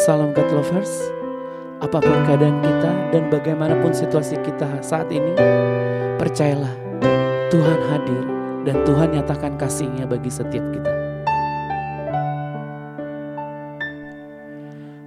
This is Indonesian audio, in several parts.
Salam God Lovers. Apapun keadaan kita dan bagaimanapun situasi kita saat ini, percayalah Tuhan hadir dan Tuhan nyatakan kasih-Nya bagi setiap kita.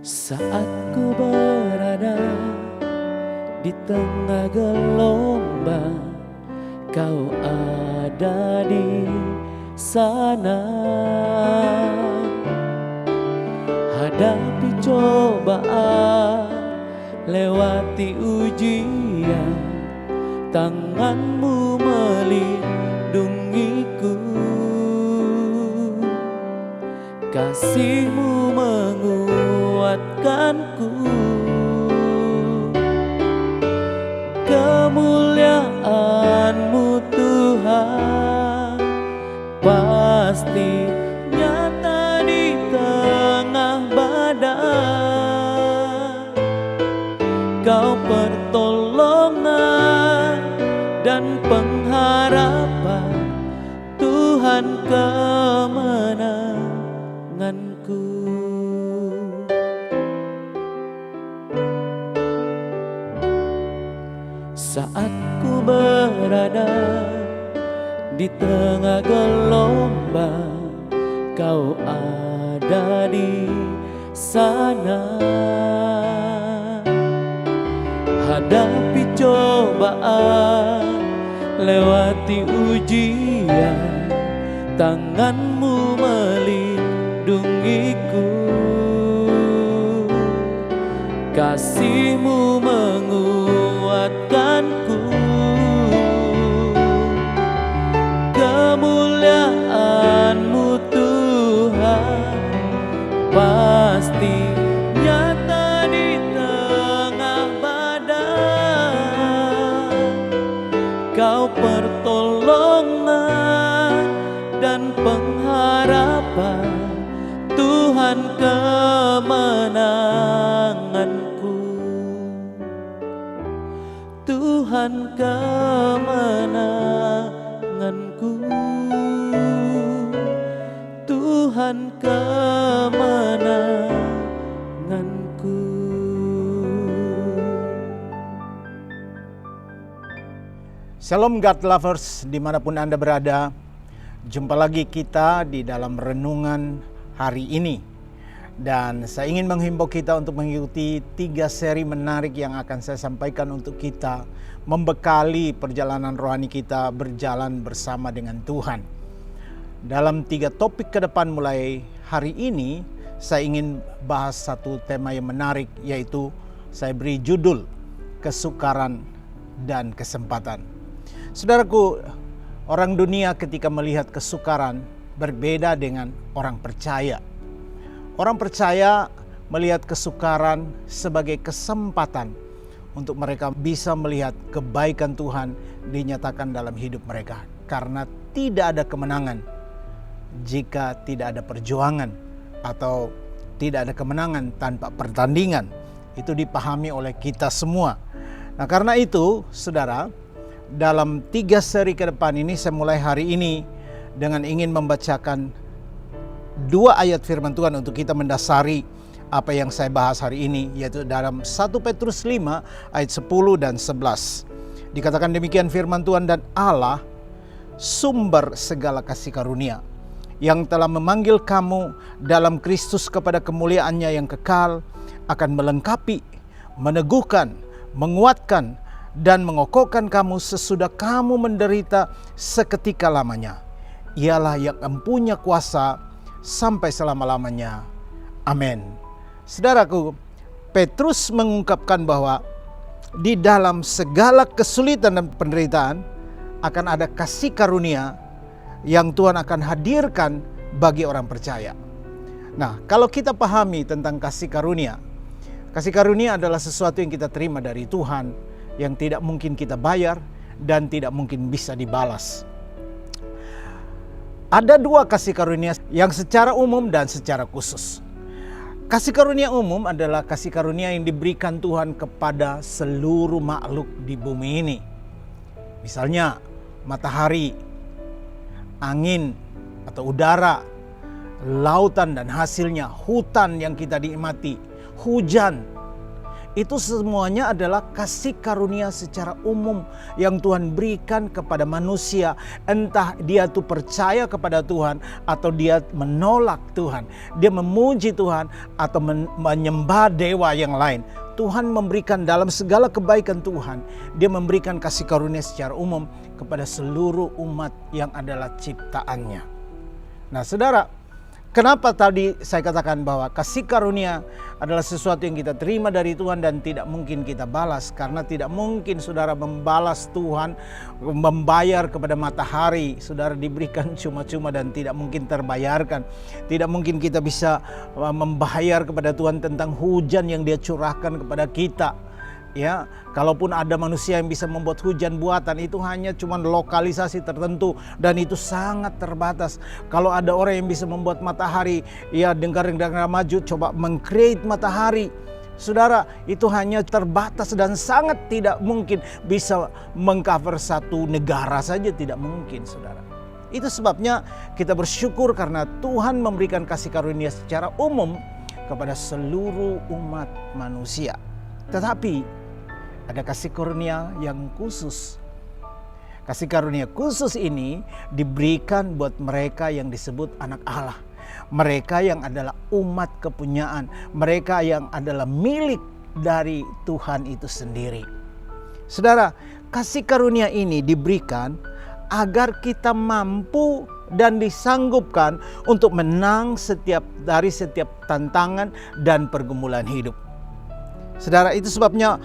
Saat ku berada di tengah gelombang, Kau ada di sana. Hadapi cobaan, lewati ujian, tangan-Mu melindungiku. Kasih-Mu menguatkanku. Kemuliaan-Mu Tuhan pasti nyata di tengah badai. Kau pertolongan dan pengharapan, Tuhan kemenanganku. Saat ku berada di tengah gelombang, Kau ada di sana. Hadapi cobaan, lewati ujian, tangan-Mu melindungiku. Kasih-Mu menguatkanku. Kemuliaan-Mu Tuhan pasti nyata di tengah badai. Kau pertolongan dan pengharapan, Tuhan kemenanganku. Tuhan kemenanganku. Tuhan kemenanganku. Shalom God Lovers, dimanapun Anda berada. Jumpa lagi kita di dalam renungan hari ini. Dan saya ingin menghimbau kita untuk mengikuti 3 seri menarik yang akan saya sampaikan untuk kita membekali perjalanan rohani kita berjalan bersama dengan Tuhan. Dalam 3 topik ke depan mulai hari ini, saya ingin bahas satu tema yang menarik, yaitu saya beri judul kesukaran dan kesempatan. Saudaraku, orang dunia ketika melihat kesukaran berbeda dengan orang percaya. Orang percaya melihat kesukaran sebagai kesempatan untuk mereka bisa melihat kebaikan Tuhan dinyatakan dalam hidup mereka. Karena tidak ada kemenangan jika tidak ada perjuangan, atau tidak ada kemenangan tanpa pertandingan. Itu dipahami oleh kita semua. Nah, karena itu, saudara, dalam 3 seri ke depan ini, saya mulai hari ini dengan ingin membacakan 2 ayat firman Tuhan untuk kita mendasari apa yang saya bahas hari ini, yaitu dalam 1 Petrus 5 ayat 10 dan 11. Dikatakan demikian firman Tuhan, dan Allah sumber segala kasih karunia, yang telah memanggil kamu dalam Kristus kepada kemuliaan-Nya yang kekal, akan melengkapi, meneguhkan, menguatkan, dan mengokohkan kamu sesudah kamu menderita seketika lamanya. Ialah yang mempunyai kuasa sampai selama-lamanya. Amin. Saudaraku, Petrus mengungkapkan bahwa di dalam segala kesulitan dan penderitaan akan ada kasih karunia yang Tuhan akan hadirkan bagi orang percaya. Nah, kalau kita pahami tentang kasih karunia adalah sesuatu yang kita terima dari Tuhan, yang tidak mungkin kita bayar dan tidak mungkin bisa dibalas. Ada 2 kasih karunia, yang secara umum dan secara khusus. Kasih karunia umum adalah kasih karunia yang diberikan Tuhan kepada seluruh makhluk di bumi ini. Misalnya matahari, angin atau udara, lautan dan hasilnya, hutan yang kita nikmati, hujan. Itu semuanya adalah kasih karunia secara umum yang Tuhan berikan kepada manusia. Entah dia tuh percaya kepada Tuhan atau dia menolak Tuhan. Dia memuji Tuhan atau menyembah dewa yang lain. Tuhan memberikan dalam segala kebaikan Tuhan. Dia memberikan kasih karunia secara umum kepada seluruh umat yang adalah ciptaannya. Nah saudara, kenapa tadi saya katakan bahwa kasih karunia adalah sesuatu yang kita terima dari Tuhan dan tidak mungkin kita balas. Karena tidak mungkin saudara membalas Tuhan, membayar kepada matahari. Saudara diberikan cuma-cuma dan tidak mungkin terbayarkan. Tidak mungkin kita bisa membayar kepada Tuhan tentang hujan yang Dia curahkan kepada kita. Ya, kalaupun ada manusia yang bisa membuat hujan buatan, itu hanya cuma lokalisasi tertentu dan itu sangat terbatas. Kalau ada orang yang bisa membuat matahari, ya dengar maju coba meng-create matahari. Saudara, itu hanya terbatas dan sangat tidak mungkin bisa mengcover satu negara saja, tidak mungkin saudara. Itu sebabnya kita bersyukur karena Tuhan memberikan kasih karunia secara umum kepada seluruh umat manusia. Tetapi ada kasih karunia yang khusus. Kasih karunia khusus ini diberikan buat mereka yang disebut anak Allah. Mereka yang adalah umat kepunyaan. Mereka yang adalah milik dari Tuhan itu sendiri. Saudara, kasih karunia ini diberikan agar kita mampu dan disanggupkan untuk menang dari setiap tantangan dan pergumulan hidup. Saudara, itu sebabnya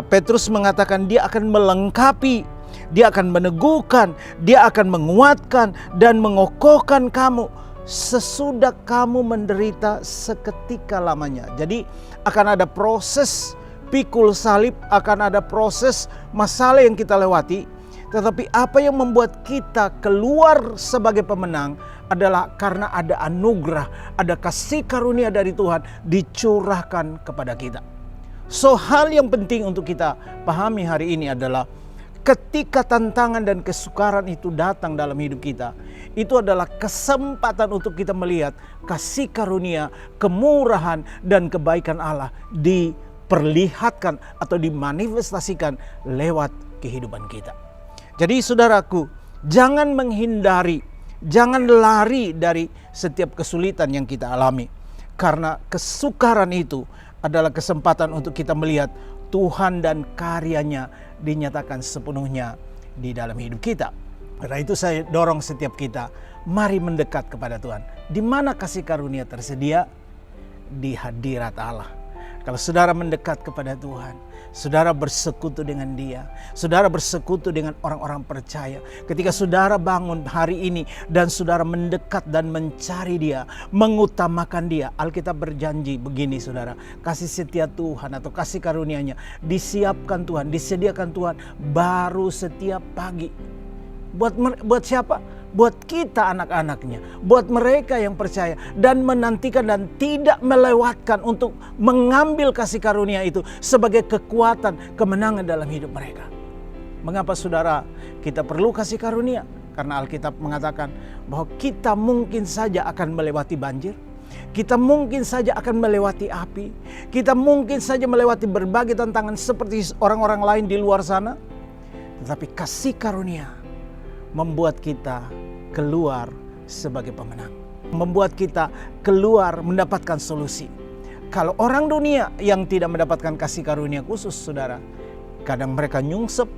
Petrus mengatakan dia akan melengkapi, dia akan meneguhkan, dia akan menguatkan dan mengokohkan kamu sesudah kamu menderita seketika lamanya. Jadi akan ada proses pikul salib, akan ada proses masalah yang kita lewati. Tetapi apa yang membuat kita keluar sebagai pemenang adalah karena ada anugerah, ada kasih karunia dari Tuhan dicurahkan kepada kita. So hal yang penting untuk kita pahami hari ini adalah ketika tantangan dan kesukaran itu datang dalam hidup kita, itu adalah kesempatan untuk kita melihat kasih karunia, kemurahan dan kebaikan Allah diperlihatkan atau dimanifestasikan lewat kehidupan kita. Jadi saudaraku, jangan menghindari, jangan lari dari setiap kesulitan yang kita alami. Karena kesukaran itu adalah kesempatan untuk kita melihat Tuhan dan karyanya dinyatakan sepenuhnya di dalam hidup kita. Karena itu saya dorong setiap kita, mari mendekat kepada Tuhan. Di mana kasih karunia tersedia? Di hadirat Allah. Kalau saudara mendekat kepada Tuhan, saudara bersekutu dengan Dia, saudara bersekutu dengan orang-orang percaya. Ketika saudara bangun hari ini dan saudara mendekat dan mencari Dia, mengutamakan Dia, Alkitab berjanji begini saudara, kasih setia Tuhan atau kasih karunia-Nya disiapkan Tuhan, disediakan Tuhan baru setiap pagi. Buat siapa? Buat kita anak-anaknya, buat mereka yang percaya dan menantikan dan tidak melewatkan untuk mengambil kasih karunia itu sebagai kekuatan kemenangan dalam hidup mereka. Mengapa saudara kita perlu kasih karunia? Karena Alkitab mengatakan bahwa kita mungkin saja akan melewati banjir, kita mungkin saja akan melewati api, kita mungkin saja melewati berbagai tantangan seperti orang-orang lain di luar sana. Tetapi kasih karunia membuat kita keluar sebagai pemenang. Membuat kita keluar mendapatkan solusi. Kalau orang dunia yang tidak mendapatkan kasih karunia khusus saudara, kadang mereka nyungsep,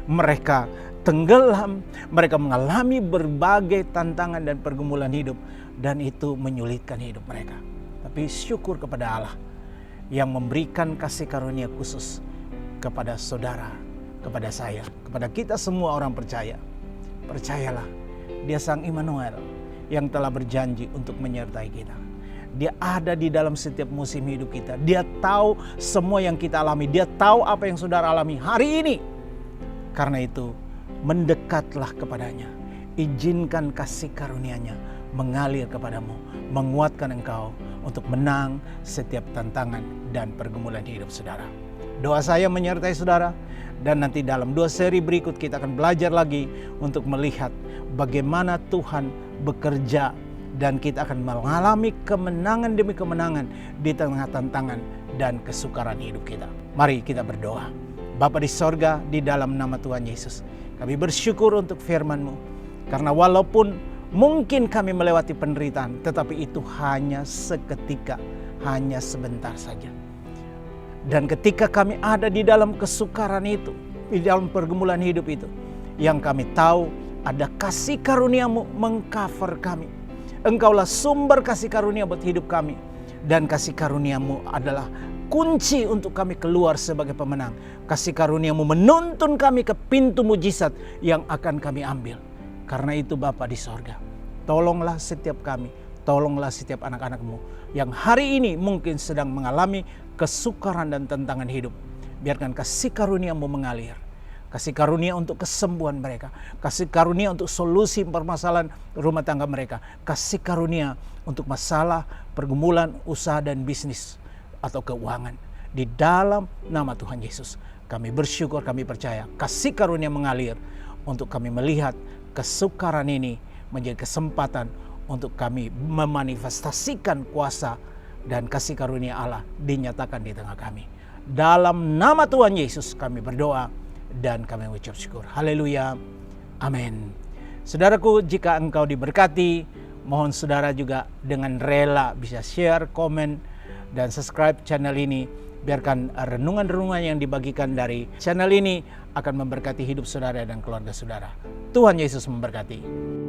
mereka tenggelam, mereka mengalami berbagai tantangan dan pergumulan hidup. Dan itu menyulitkan hidup mereka. Tapi syukur kepada Allah yang memberikan kasih karunia khusus kepada saudara, kepada saya, kepada kita semua orang percaya. Percayalah, Dia Sang Immanuel yang telah berjanji untuk menyertai kita. Dia ada di dalam setiap musim hidup kita. Dia tahu semua yang kita alami. Dia tahu apa yang saudara alami hari ini. Karena itu, mendekatlah kepadanya. Izinkan kasih karunia-Nya mengalir kepadamu, menguatkan engkau untuk menang setiap tantangan dan pergumulan hidup saudara. Doa saya menyertai saudara. Dan nanti dalam 2 seri berikut kita akan belajar lagi untuk melihat bagaimana Tuhan bekerja dan kita akan mengalami kemenangan demi kemenangan di tengah tantangan dan kesukaran hidup kita. Mari kita berdoa. Bapa di sorga, di dalam nama Tuhan Yesus, kami bersyukur untuk firman-Mu, karena walaupun mungkin kami melewati penderitaan, tetapi itu hanya seketika, hanya sebentar saja. Dan ketika kami ada di dalam kesukaran itu, di dalam pergumulan hidup itu, yang kami tahu ada kasih karunia-Mu mengcover kami. Engkaulah sumber kasih karunia buat hidup kami. Dan kasih karunia-Mu adalah kunci untuk kami keluar sebagai pemenang. Kasih karunia-Mu menuntun kami ke pintu mujizat yang akan kami ambil. Karena itu Bapa di sorga, tolonglah setiap kami, tolonglah setiap anak-anak-Mu yang hari ini mungkin sedang mengalami kesukaran dan tantangan hidup. Biarkan kasih karunia-Mu mengalir. Kasih karunia untuk kesembuhan mereka. Kasih karunia untuk solusi permasalahan rumah tangga mereka. Kasih karunia untuk masalah pergumulan usaha dan bisnis atau keuangan. Di dalam nama Tuhan Yesus, kami bersyukur, kami percaya kasih karunia mengalir untuk kami melihat kesukaran ini menjadi kesempatan untuk kami memanifestasikan kuasa dan kasih karunia Allah dinyatakan di tengah kami. Dalam nama Tuhan Yesus kami berdoa dan kami mengucap syukur. Haleluya. Amin. Saudaraku, jika engkau diberkati, mohon saudara juga dengan rela bisa share, komen, dan subscribe channel ini. Biarkan renungan-renungan yang dibagikan dari channel ini akan memberkati hidup saudara dan keluarga saudara. Tuhan Yesus memberkati.